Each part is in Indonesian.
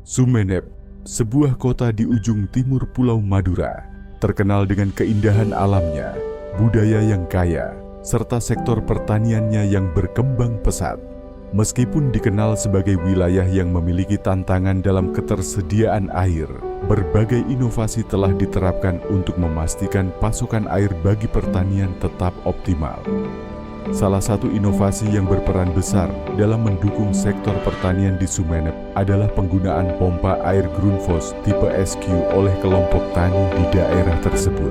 Sumenep, sebuah kota di ujung timur Pulau Madura, terkenal dengan keindahan alamnya, budaya yang kaya, serta sektor pertaniannya yang berkembang pesat. Meskipun dikenal sebagai wilayah yang memiliki tantangan dalam ketersediaan air, berbagai inovasi telah diterapkan untuk memastikan pasokan air bagi pertanian tetap optimal. Salah satu inovasi yang berperan besar dalam mendukung sektor pertanian di Sumenep adalah penggunaan pompa air Grundfos tipe SQ oleh kelompok tani di daerah tersebut.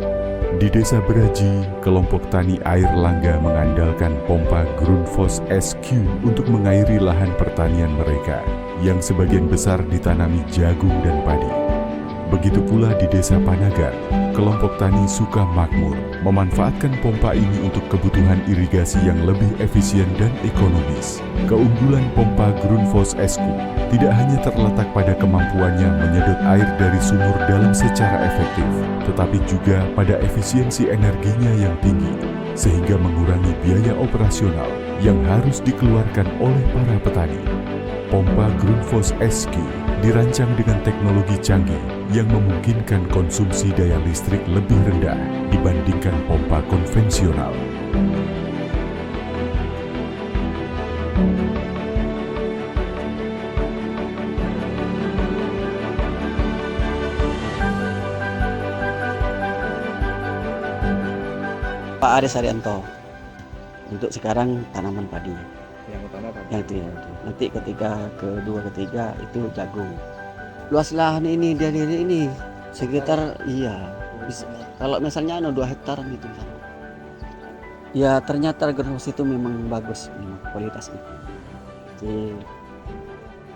Di Desa Beraji, kelompok tani air Langga mengandalkan pompa Grundfos SQ untuk mengairi lahan pertanian mereka, yang sebagian besar ditanami jagung dan padi. Begitu pula di Desa Panagar, kelompok tani Sukamakmur memanfaatkan pompa ini untuk kebutuhan irigasi yang lebih efisien dan ekonomis. Keunggulan pompa Grundfos SQ tidak hanya terletak pada kemampuannya menyedot air dari sumur dalam secara efektif, tetapi juga pada efisiensi energinya yang tinggi, sehingga mengurangi biaya operasional yang harus dikeluarkan oleh para petani. Pompa Grundfos SQ dirancang dengan teknologi canggih yang memungkinkan konsumsi daya listrik lebih rendah dibandingkan pompa konvensional. Pak Aris Arianto, untuk sekarang tanaman padi. Yang utama apa? Yang itu ya. Nanti kedua ketiga itu jagung. Luas lahan ini dari ini sekitar kalau misalnya 2 hektaran gitu misalnya. Ya ternyata Grundfos itu memang bagus memang kualitasnya. Jadi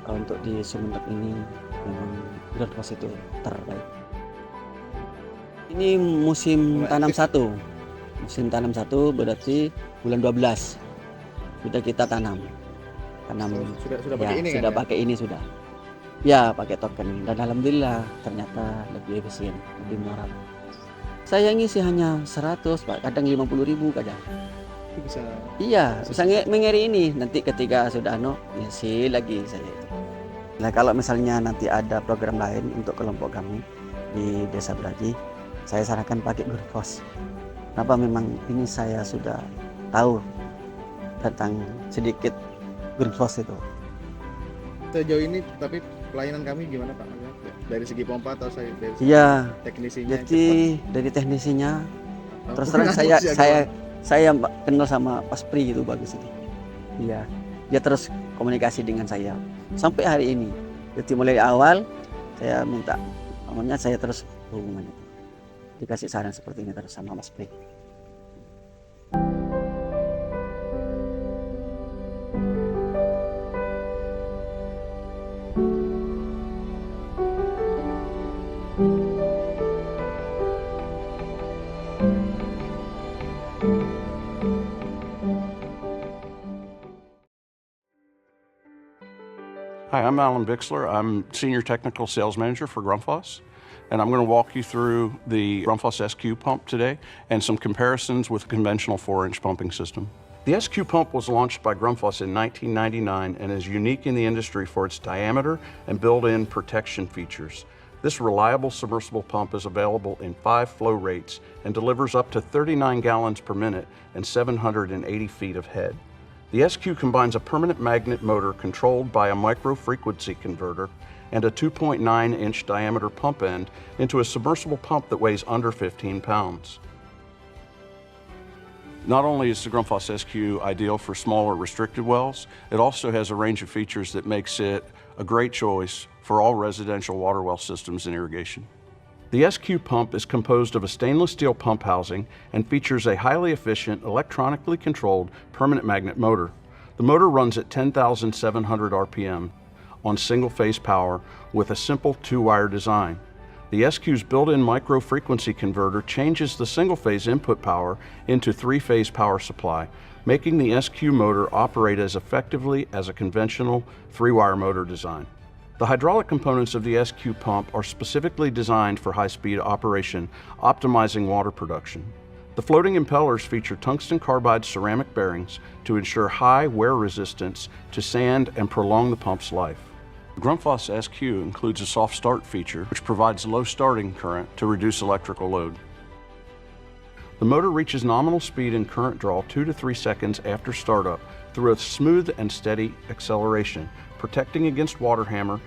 kalau untuk di Sumenep ini memang Grundfos itu terbaik. Ini musim tanam satu. Musim tanam satu berarti bulan 12 sudah kita tanam Sudah ya, pakai ini sudah kan, pakai ini sudah ya pakai token, dan alhamdulillah ternyata lebih efisien, lebih murah. Saya ngisi hanya 100 Pak, kadang 50.000 kadang. Bisa mengiri ini, nanti ketika sudah ngisi lagi saya itu. Nah kalau misalnya nanti ada program lain untuk kelompok kami di Desa Beraji, saya sarankan pakai Grundfos. Kenapa? Memang ini saya sudah tahu tentang sedikit Grundfos itu. Sejauh ini tapi pelayanan kami gimana Pak? Dari segi pompa atau dari teknisinya? Jadi dari teknisinya terus terang saya kenal sama Pak Spri itu bagus itu. Iya, dia terus komunikasi dengan saya sampai hari ini. Jadi mulai awal saya minta, namanya saya terus hubungan itu. Dikasih saran seperti ini terus sama Mas Spri. Hi, I'm Alan Bixler. I'm Senior Technical Sales Manager for Grundfos, and I'm going to walk you through the Grundfos SQ pump today and some comparisons with a conventional 4-inch pumping system. The SQ pump was launched by Grundfos in 1999 and is unique in the industry for its diameter and built-in protection features. This reliable submersible pump is available in 5 flow rates and delivers up to 39 gallons per minute and 780 feet of head. The SQ combines a permanent magnet motor controlled by a micro-frequency converter and a 2.9-inch diameter pump end into a submersible pump that weighs under 15 pounds. Not only is the Grundfos SQ ideal for smaller restricted wells, it also has a range of features that makes it a great choice for all residential water well systems and irrigation. The SQ pump is composed of a stainless steel pump housing and features a highly efficient, electronically controlled permanent magnet motor. The motor runs at 10,700 RPM on single-phase power with a simple 2-wire design. The SQ's built-in micro-frequency converter changes the single-phase input power into 3-phase power supply, making the SQ motor operate as effectively as a conventional 3-wire motor design. The hydraulic components of the SQ pump are specifically designed for high-speed operation, optimizing water production. The floating impellers feature tungsten carbide ceramic bearings to ensure high wear resistance to sand and prolong the pump's life. The Grundfos SQ includes a soft start feature, which provides low starting current to reduce electrical load. The motor reaches nominal speed and current draw 2 to 3 seconds after startup through a smooth and steady acceleration, protecting against water hammer.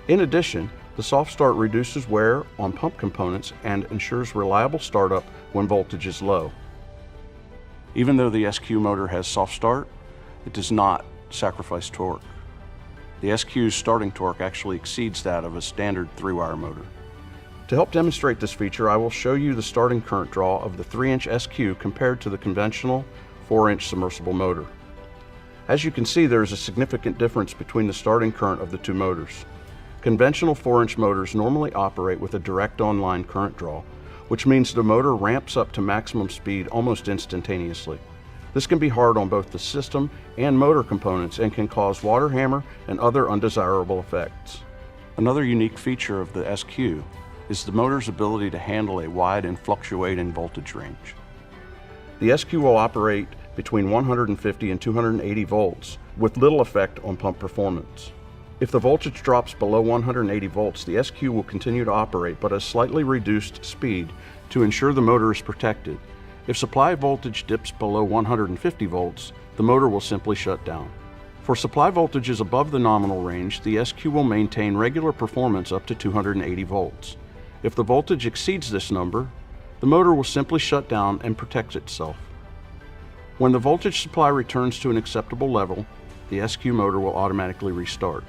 In addition, the soft start reduces wear on pump components and ensures reliable startup when voltage is low. Even though the SQ motor has soft start, it does not sacrifice torque. The SQ's starting torque actually exceeds that of a standard 3-wire motor. To help demonstrate this feature, I will show you the starting current draw of the 3-inch SQ compared to the conventional 4-inch submersible motor. As you can see, there is a significant difference between the starting current of the two motors. Conventional 4-inch motors normally operate with a direct online current draw, which means the motor ramps up to maximum speed almost instantaneously. This can be hard on both the system and motor components and can cause water hammer and other undesirable effects. Another unique feature of the SQ is the motor's ability to handle a wide and fluctuating voltage range. The SQ will operate between 150 and 280 volts with little effect on pump performance. If the voltage drops below 180 volts, the SQ will continue to operate but at a slightly reduced speed to ensure the motor is protected. If supply voltage dips below 150 volts, the motor will simply shut down. For supply voltages above the nominal range, the SQ will maintain regular performance up to 280 volts. If the voltage exceeds this number, the motor will simply shut down and protect itself. When the voltage supply returns to an acceptable level, the SQ motor will automatically restart.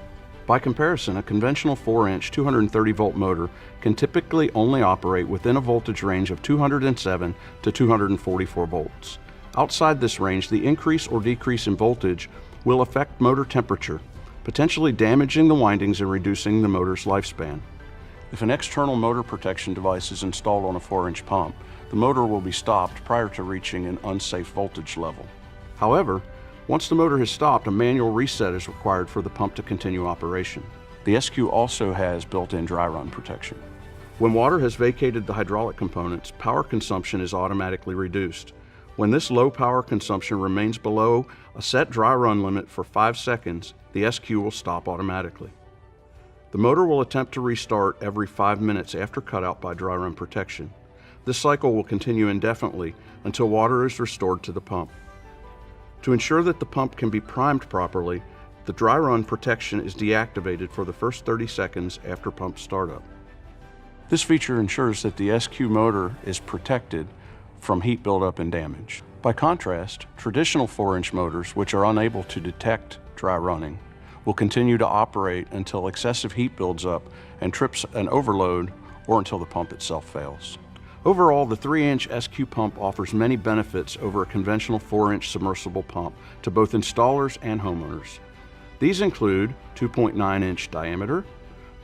By comparison, a conventional 4-inch 230-volt motor can typically only operate within a voltage range of 207 to 244 volts. Outside this range, the increase or decrease in voltage will affect motor temperature, potentially damaging the windings and reducing the motor's lifespan. If an external motor protection device is installed on a 4-inch pump, the motor will be stopped prior to reaching an unsafe voltage level. However, once the motor has stopped, a manual reset is required for the pump to continue operation. The SQ also has built-in dry run protection. When water has vacated the hydraulic components, power consumption is automatically reduced. When this low power consumption remains below a set dry run limit for 5 seconds, the SQ will stop automatically. The motor will attempt to restart every 5 minutes after cutout by dry run protection. This cycle will continue indefinitely until water is restored to the pump. To ensure that the pump can be primed properly, the dry run protection is deactivated for the first 30 seconds after pump startup. This feature ensures that the SQ motor is protected from heat buildup and damage. By contrast, traditional 4-inch motors, which are unable to detect dry running, will continue to operate until excessive heat builds up and trips an overload or until the pump itself fails. Overall, the 3-inch SQ pump offers many benefits over a conventional 4-inch submersible pump to both installers and homeowners. These include 2.9-inch diameter,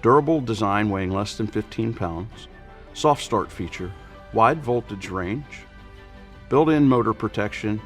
durable design weighing less than 15 pounds, soft start feature, wide voltage range, built-in motor protection,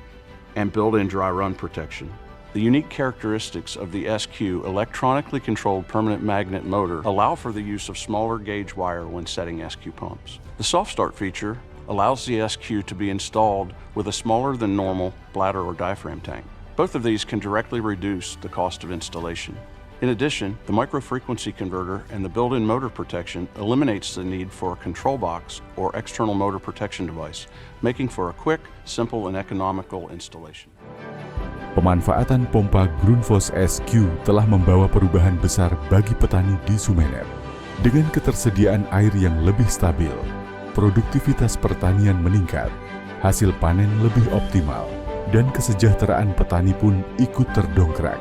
and built-in dry run protection. The unique characteristics of the SQ electronically controlled permanent magnet motor allow for the use of smaller gauge wire when setting SQ pumps. The soft start feature allows the SQ to be installed with a smaller than normal bladder or diaphragm tank. Both of these can directly reduce the cost of installation. In addition, the microfrequency converter and the built-in motor protection eliminates the need for a control box or external motor protection device, making for a quick, simple, and economical installation. Pemanfaatan pompa Grundfos SQ telah membawa perubahan besar bagi petani di Sumeneb. Dengan ketersediaan air yang lebih stabil, produktivitas pertanian meningkat, hasil panen lebih optimal, dan kesejahteraan petani pun ikut terdongkrak.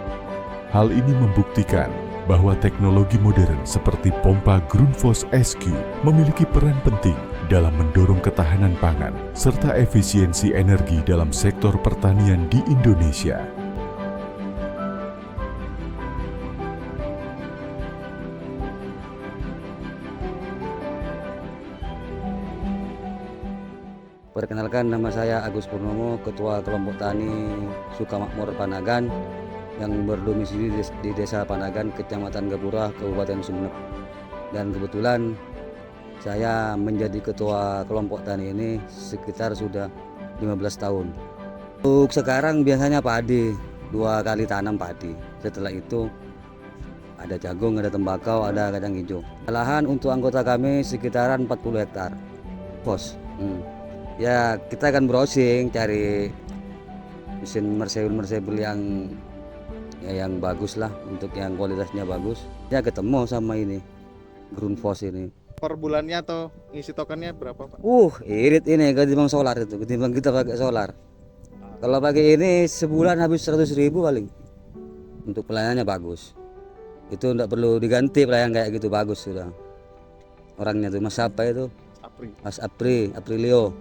Hal ini membuktikan bahwa teknologi modern seperti pompa Grundfos SQ memiliki peran penting dalam mendorong ketahanan pangan serta efisiensi energi dalam sektor pertanian di Indonesia. Perkenalkan, nama saya Agus Purnomo, Ketua Kelompok Tani Sukamakmur Panagan yang berdomisili di Desa Panagan, Kecamatan Gapura, Kabupaten Sumeneb. Dan kebetulan saya menjadi ketua kelompok tani ini sekitar sudah 15 tahun. Untuk sekarang biasanya padi, 2 kali tanam padi. Setelah itu Ada jagung, ada tembakau, ada kacang hijau. Lahan untuk anggota kami sekitaran 40 hektar. Pos. Ya kita akan browsing cari mesin mersebel yang bagus lah, untuk yang kualitasnya bagus. Ya ketemu sama ini Grundfos ini. Per bulannya atau ngisi tokennya berapa Pak? Irit ini ketimbang solar itu, ketimbang kita pakai solar. Kalau pakai ini sebulan habis 100.000 paling. Untuk pelayanannya bagus. Itu enggak perlu diganti, pelayan kayak gitu bagus sudah. Orangnya tuh Mas apa itu? Mas Aprilio.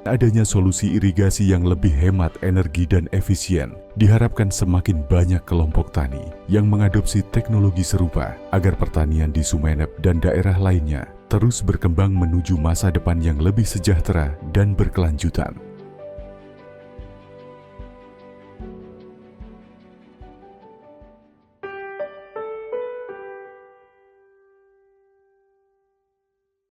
Adanya solusi irigasi yang lebih hemat energi dan efisien diharapkan semakin banyak kelompok tani yang mengadopsi teknologi serupa agar pertanian di Sumeneb dan daerah lainnya terus berkembang menuju masa depan yang lebih sejahtera dan berkelanjutan.